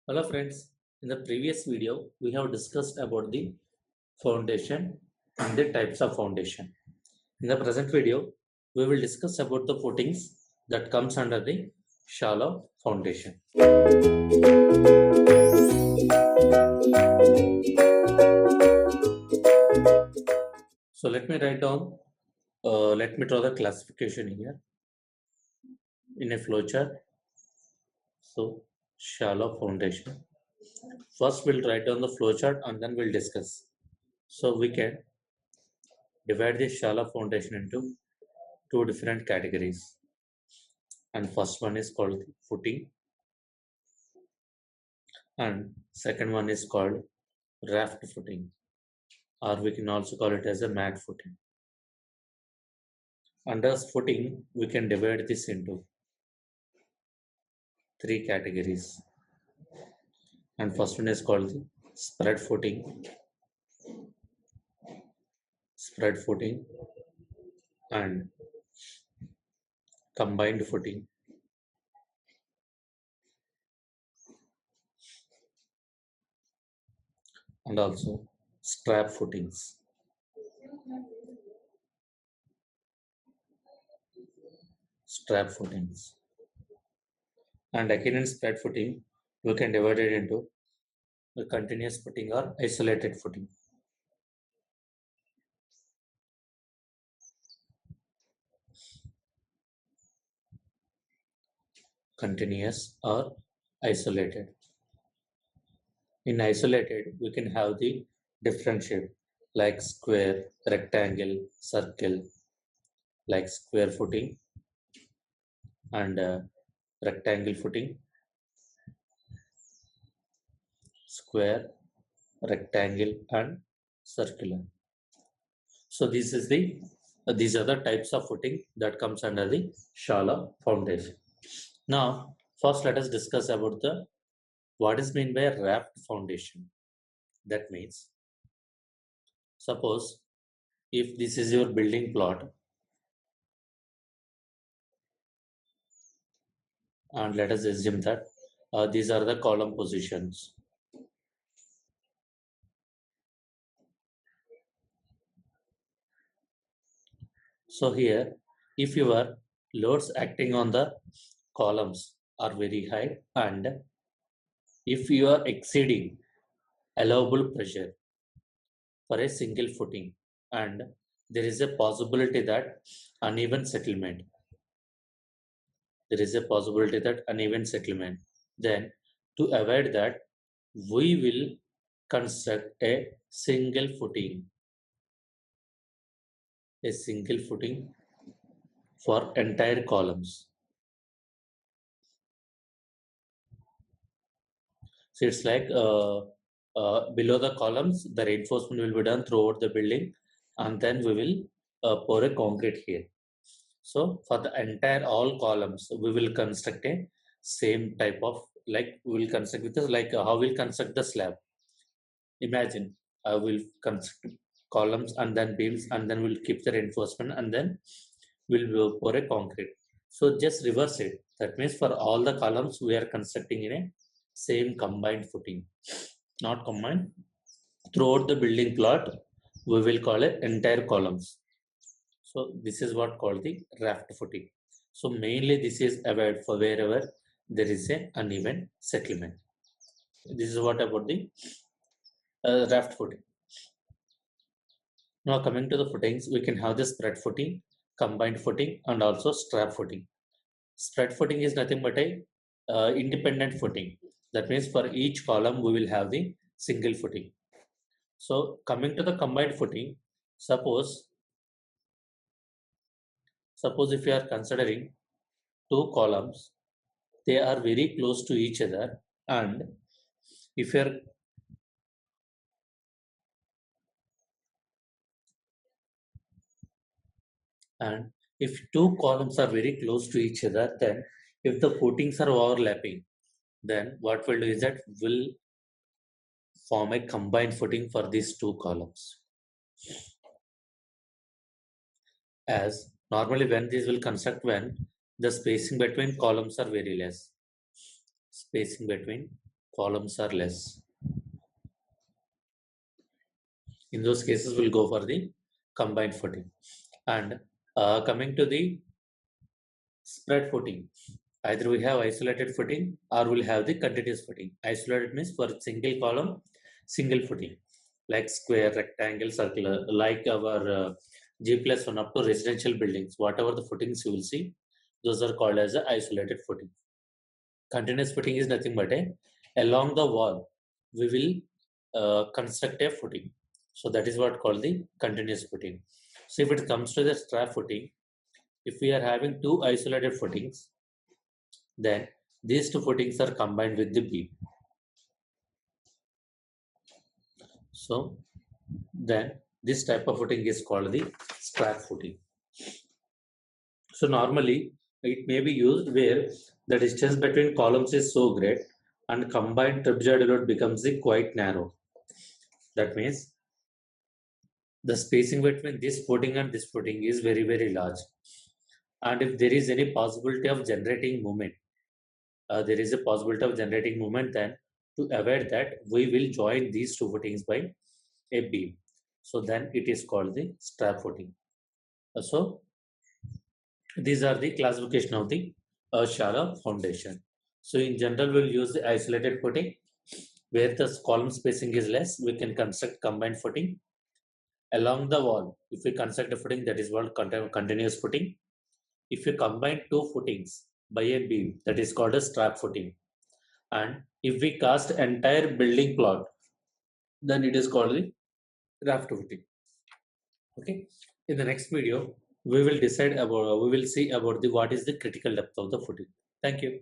Hello friends, in the previous video we have discussed about the foundation and the types of foundation. In the present video we will discuss about the footings that comes under the shallow foundation. So let me write down, let me draw the classification here in a flowchart. So shallow foundation. First we'll write down the flowchart and then we'll discuss. So we can divide the shallow foundation into two different categories, and first one is called footing and second one is called raft footing, or we can also call it as a mat footing. Under footing we can divide this into three categories, and first one is called the spread footing and combined footing, and also strap footings. Strap footings. And again in spread footing, we can divide it into a continuous footing or isolated footing. Continuous or isolated. In isolated, we can have the different shape like square, rectangle, circle, like square footing and rectangle footing, square, rectangle, and circular. So these are the types of footing that comes under the shallow foundation. Now, first let us discuss about the what is meant by raft foundation. That means, suppose if this is your building plot and let us assume that these are the column positions. So here, if your loads acting on the columns are very high and if you are exceeding allowable pressure for a single footing and there is a possibility that uneven settlement, then to avoid that, we will construct a single footing for entire columns. So it's like below the columns, the reinforcement will be done throughout the building, and then we will pour a concrete here. So for the entire all columns, we will construct a same type of, like we will construct with this, like how we'll construct the slab. Imagine I will construct columns and then beams and then we'll keep the reinforcement and then we'll pour a concrete. So just reverse it. That means for all the columns we are constructing in a same combined footing, not combined. Throughout the building plot, we will call it entire columns. So this is what called the raft footing. So mainly this is avoided for wherever there is a uneven settlement. This is what about the raft footing. Now coming to the footings, we can have the spread footing, combined footing, and also strap footing. Spread footing is nothing but a independent footing. That means for each column we will have the single footing. So coming to the combined footing, suppose if you are considering two columns, they are very close to each other, and if you are and if two columns are very close to each other, then if the footings are overlapping, then what we'll do is that we'll form a combined footing for these two columns. As normally when these will construct when the spacing between columns are very less. Spacing between columns are less. In those cases, we'll go for the combined footing. And coming to the spread footing, either we have isolated footing or we'll have the continuous footing. Isolated means for single column, single footing, like square, rectangle, circular, like our G plus 1 up to residential buildings. Whatever the footings you will see, those are called as a isolated footing. Continuous footing is nothing but along the wall, we will construct a footing. So that is what called the continuous footing. So if it comes to the strap footing, if we are having two isolated footings, then these two footings are combined with the beam. So then this type of footing is called the strap footing. So normally it may be used where the distance between columns is so great and combined trapezoidal load becomes quite narrow. That means the spacing between this footing and this footing is very, very large. And if there is any possibility of generating movement, there is a possibility of generating movement, then to avoid that, we will join these two footings by a beam. So then it is called the strap footing. So these are the classification of the shallow foundation. So in general, we'll use the isolated footing. Where the column spacing is less, we can construct combined footing. Along the wall, if we construct a footing, that is called continuous footing. If you combine two footings by a beam, that is called a strap footing. And if we cast entire building plot, then it is called the raft footing. Okay. In the next video, we will see about the what is the critical depth of the footing. Thank you.